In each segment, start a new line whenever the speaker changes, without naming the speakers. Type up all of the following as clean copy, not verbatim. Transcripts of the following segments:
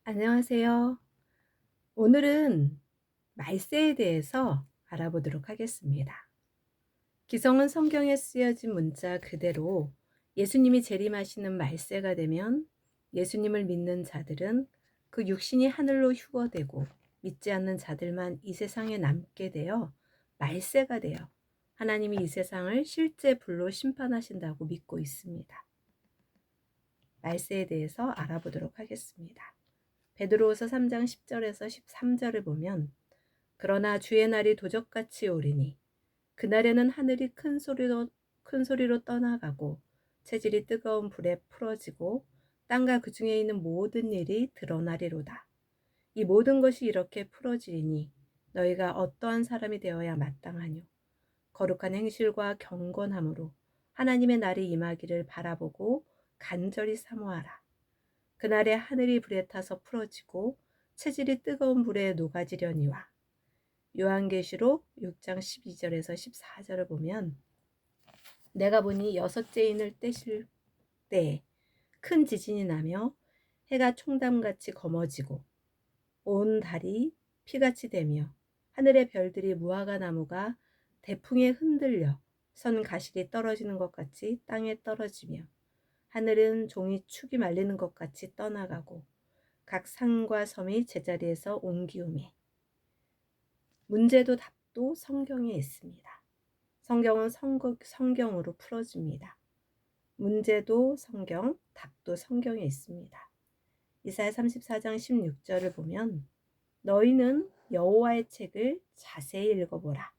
안녕하세요. 오늘은 말세에 대해서 알아보도록 하겠습니다. 기성은 성경에 쓰여진 문자 그대로 예수님이 재림하시는 말세가 되면 예수님을 믿는 자들은 그 육신이 하늘로 휴거되고 믿지 않는 자들만 이 세상에 남게 되어 말세가 되어 하나님이 이 세상을 실제 불로 심판하신다고 믿고 있습니다. 말세에 대해서 알아보도록 하겠습니다. 베드로후서 3장 10절에서 13절을 보면 그러나 주의 날이 도적같이 오리니 그날에는 하늘이 큰 소리로 떠나가고 체질이 뜨거운 불에 풀어지고 땅과 그 중에 있는 모든 일이 드러나리로다. 이 모든 것이 이렇게 풀어지리니 너희가 어떠한 사람이 되어야 마땅하뇨. 거룩한 행실과 경건함으로 하나님의 날이 임하기를 바라보고 간절히 사모하라. 그날에 하늘이 불에 타서 풀어지고 체질이 뜨거운 불에 녹아지려니와. 요한계시록 6장 12절에서 14절을 보면 내가 보니 여섯째 인을 떼실 때에 큰 지진이 나며 해가 총담같이 검어지고 온 달이 피같이 되며 하늘의 별들이 무화과 나무가 대풍에 흔들려 선 가실이 떨어지는 것 같이 땅에 떨어지며 하늘은 종이 축이 말리는 것 같이 떠나가고 각 산과 섬이 제자리에서 옮기우매. 문제도 답도 성경에 있습니다. 성경은 성경으로 풀어집니다. 문제도 성경, 답도 성경에 있습니다. 이사야 34장 16절을 보면 너희는 여호와의 책을 자세히 읽어보라.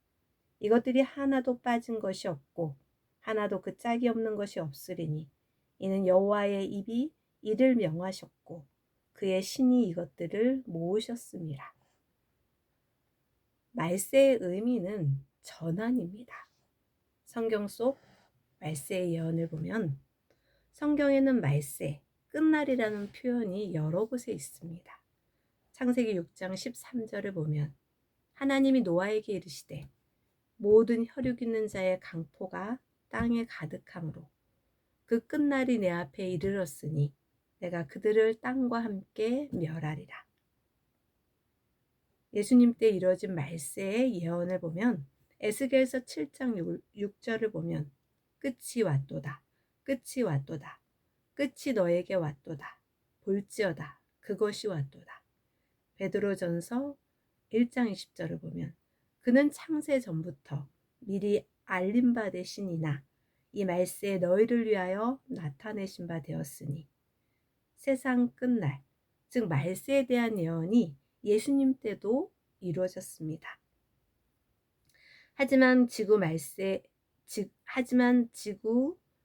이것들이 하나도 빠진 것이 없고 하나도 그 짝이 없는 것이 없으리니 이는 여호와의 입이 이를 명하셨고 그의 신이 이것들을 모으셨습니다. 말세의 의미는 전환입니다. 성경 속 말세의 예언을 보면 성경에는 말세, 끝날이라는 표현이 여러 곳에 있습니다. 창세기 6장 13절을 보면 하나님이 노아에게 이르시되 모든 혈육 있는 자의 강포가 땅에 가득함으로 그 끝날이 내 앞에 이르렀으니 내가 그들을 땅과 함께 멸하리라. 예수님 때 이루어진 말세의 예언을 보면 에스겔서 7장 6절을 보면 끝이 왔도다. 끝이 왔도다. 끝이 너에게 왔도다. 볼지어다. 그것이 왔도다. 베드로전서 1장 20절을 보면 그는 창세 전부터 미리 알림 바 되시니나 이 말세에 너희를 위하여 나타내신 바 되었으니 세상 끝날 즉 말세에 대한 예언이 예수님 때도 이루어졌습니다. 하지만 지구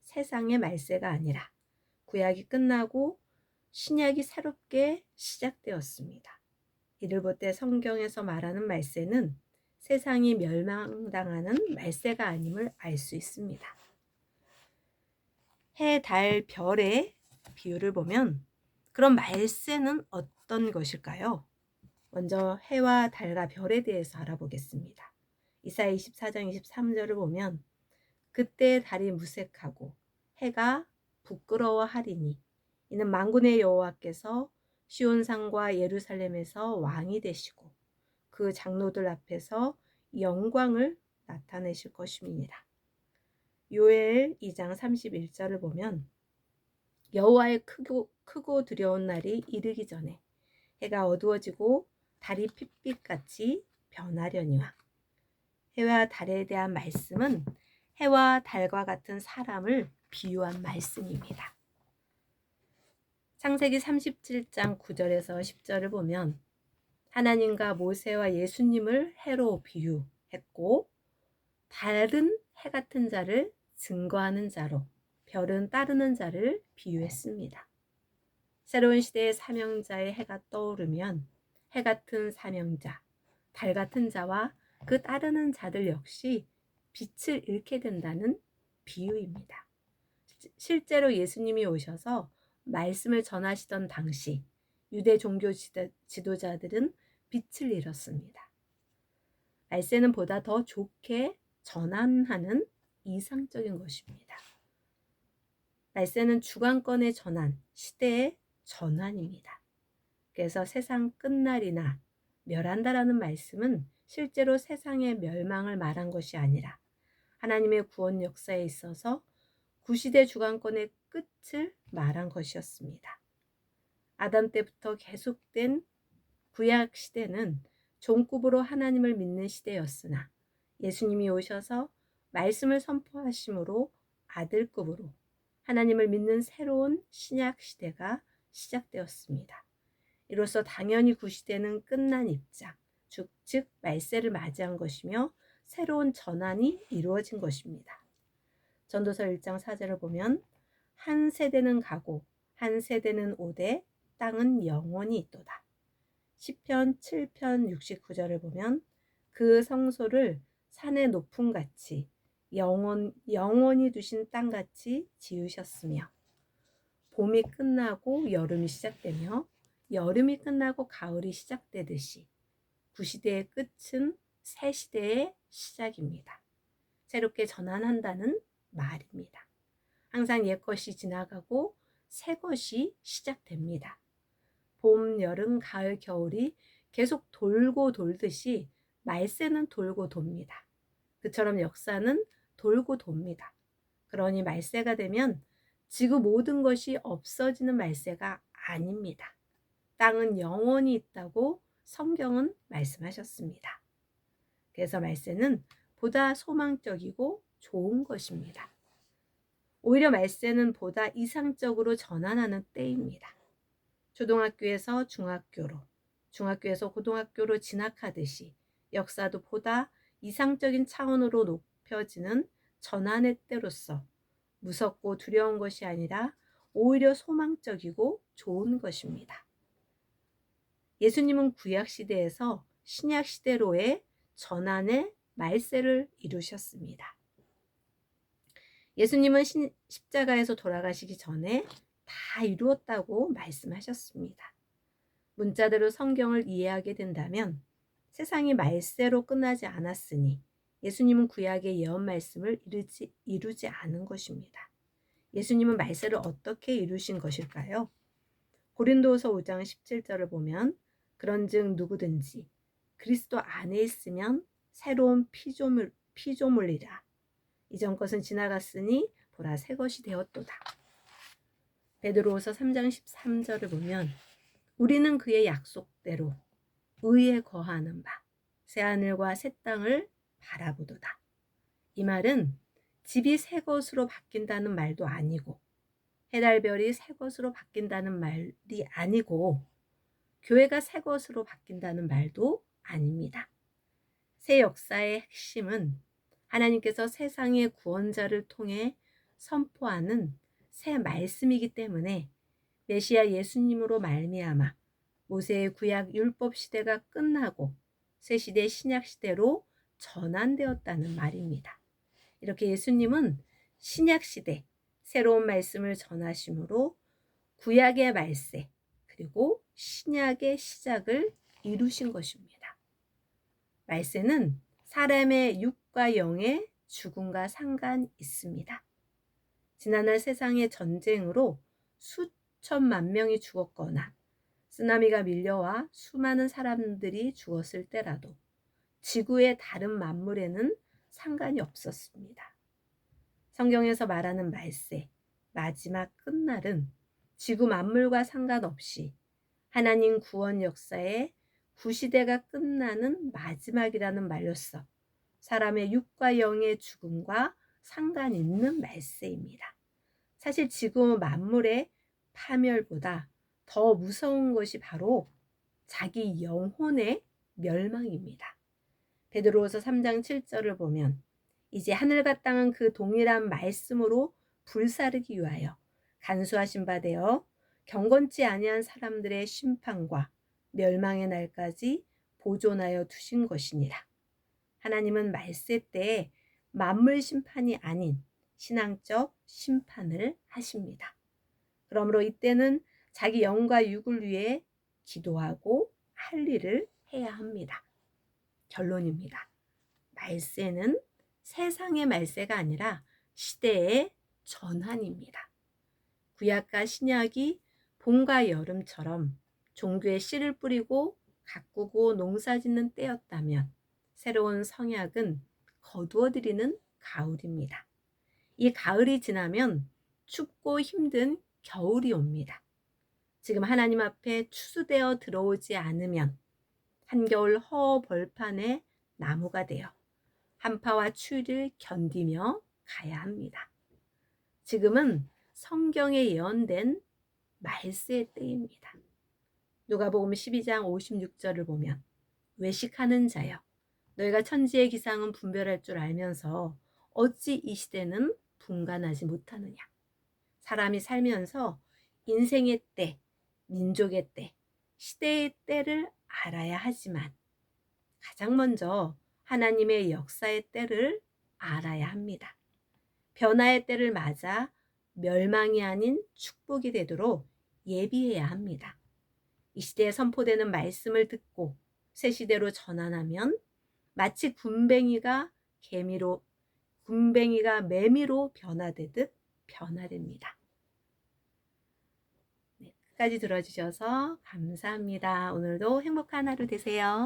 세상의 말세가 아니라 구약이 끝나고 신약이 새롭게 시작되었습니다. 이를 볼 때 성경에서 말하는 말세는 세상이 멸망당하는 말세가 아님을 알 수 있습니다. 해, 달, 별의 비유를 보면 그럼 말세는 어떤 것일까요? 먼저 해와 달과 별에 대해서 알아보겠습니다. 이사야 24장 23절을 보면 그때 달이 무색하고 해가 부끄러워하리니 이는 만군의 여호와께서 시온산과 예루살렘에서 왕이 되시고 그 장로들 앞에서 영광을 나타내실 것임이니라. 요엘 2장 31절을 보면 여호와의 크고 두려운 날이 이르기 전에 해가 어두워지고 달이 핏빛같이 변하려니와. 해와 달에 대한 말씀은 해와 달과 같은 사람을 비유한 말씀입니다. 창세기 37장 9절에서 10절을 보면 하나님과 모세와 예수님을 해로 비유했고 달은 해 같은 자를 증거하는 자로 별은 따르는 자를 비유했습니다. 새로운 시대의 사명자의 해가 떠오르면 해 같은 사명자, 달 같은 자와 그 따르는 자들 역시 빛을 잃게 된다는 비유입니다. 실제로 예수님이 오셔서 말씀을 전하시던 당시 유대 종교 지도자들은 빛을 잃었습니다. 말세는 보다 더 좋게 전환하는 이상적인 것입니다. 말세는 주관권의 전환, 시대의 전환입니다. 그래서 세상 끝날이나 멸한다라는 말씀은 실제로 세상의 멸망을 말한 것이 아니라 하나님의 구원 역사에 있어서 구시대 주관권의 끝을 말한 것이었습니다. 아담 때부터 계속된 구약 시대는 종급으로 하나님을 믿는 시대였으나 예수님이 오셔서 말씀을 선포하심으로 아들급으로 하나님을 믿는 새로운 신약 시대가 시작되었습니다. 이로써 당연히 구시대는 끝난 입장, 즉 말세를 맞이한 것이며 새로운 전환이 이루어진 것입니다. 전도서 1장 4절을 보면 한 세대는 가고 한 세대는 오되 땅은 영원히 있도다. 시편 7편 69절을 보면 그 성소를 산의 높음 같이 영원히 두신 땅같이 지으셨으며 봄이 끝나고 여름이 시작되며 여름이 끝나고 가을이 시작되듯이 구시대의 끝은 새 시대의 시작입니다. 새롭게 전환한다는 말입니다. 항상 옛것이 지나가고 새것이 시작됩니다. 봄, 여름, 가을, 겨울이 계속 돌고 돌듯이 말세는 돌고 돕니다. 그처럼 역사는 돌고 돕니다. 그러니 말세가 되면 지구 모든 것이 없어지는 말세가 아닙니다. 땅은 영원히 있다고 성경은 말씀하셨습니다. 그래서 말세는 보다 소망적이고 좋은 것입니다. 오히려 말세는 보다 이상적으로 전환하는 때입니다. 초등학교에서 중학교로, 중학교에서 고등학교로 진학하듯이 역사도 보다 이상적인 차원으로 높여지는 전환의 때로서 무섭고 두려운 것이 아니라 오히려 소망적이고 좋은 것입니다. 예수님은 구약시대에서 신약시대로의 전환의 말세를 이루셨습니다. 예수님은 십자가에서 돌아가시기 전에 다 이루었다고 말씀하셨습니다. 문자대로 성경을 이해하게 된다면 세상이 말세로 끝나지 않았으니 예수님은 구약의 예언 말씀을 이루지 않은 것입니다. 예수님은 말세를 어떻게 이루신 것일까요? 고린도후서 5장 17절을 보면 그런즉 누구든지 그리스도 안에 있으면 새로운 피조물이라. 이전 것은 지나갔으니 보라 새 것이 되었도다. 베드로후서 3장 13절을 보면 우리는 그의 약속대로 의에 거하는 바 새하늘과 새 땅을 바라보도다. 이 말은 집이 새 것으로 바뀐다는 말도 아니고 해달별이 새 것으로 바뀐다는 말이 아니고 교회가 새 것으로 바뀐다는 말도 아닙니다. 새 역사의 핵심은 하나님께서 세상의 구원자를 통해 선포하는 새 말씀이기 때문에 메시아 예수님으로 말미암아 모세의 구약 율법 시대가 끝나고 새 시대 신약 시대로 전환되었다는 말입니다. 이렇게 예수님은 신약 시대 새로운 말씀을 전하심으로 구약의 말세 그리고 신약의 시작을 이루신 것입니다. 말세는 사람의 육과 영의 죽음과 상관 있습니다. 지난날 세상의 전쟁으로 수천만 명이 죽었거나 쓰나미가 밀려와 수많은 사람들이 죽었을 때라도 지구의 다른 만물에는 상관이 없었습니다. 성경에서 말하는 말세, 마지막 끝날은 지구 만물과 상관없이 하나님 구원 역사의 구시대가 끝나는 마지막이라는 말로써 사람의 육과 영의 죽음과 상관 있는 말세입니다. 사실 지구 만물의 파멸보다 더 무서운 것이 바로 자기 영혼의 멸망입니다. 베드로후서 3장 7절을 보면 이제 하늘과 땅은 그 동일한 말씀으로 불사르기 위하여 간수하신 바 되어 경건치 아니한 사람들의 심판과 멸망의 날까지 보존하여 두신 것이니라. 하나님은 말세 때에 만물 심판이 아닌 신앙적 심판을 하십니다. 그러므로 이때는 자기 영과 육을 위해 기도하고 할 일을 해야 합니다. 결론입니다. 말세는 세상의 말세가 아니라 시대의 전환입니다. 구약과 신약이 봄과 여름처럼 종교의 씨를 뿌리고 가꾸고 농사짓는 때였다면 새로운 성약은 거두어들이는 가을입니다. 이 가을이 지나면 춥고 힘든 겨울이 옵니다. 지금 하나님 앞에 추수되어 들어오지 않으면 한겨울 허벌판의 나무가 되어 한파와 추위를 견디며 가야 합니다. 지금은 성경에 예언된 말세의 때입니다. 누가복음 12장 56절을 보면 외식하는 자여 너희가 천지의 기상은 분별할 줄 알면서 어찌 이 시대는 분간하지 못하느냐. 사람이 살면서 인생의 때, 민족의 때, 시대의 때를 알아야 하지만 가장 먼저 하나님의 역사의 때를 알아야 합니다. 변화의 때를 맞아 멸망이 아닌 축복이 되도록 예비해야 합니다. 이 시대에 선포되는 말씀을 듣고 새 시대로 전환하면 마치 군뱅이가 매미로 변화되듯 변화됩니다. 네, 끝까지 들어주셔서 감사합니다. 오늘도 행복한 하루 되세요.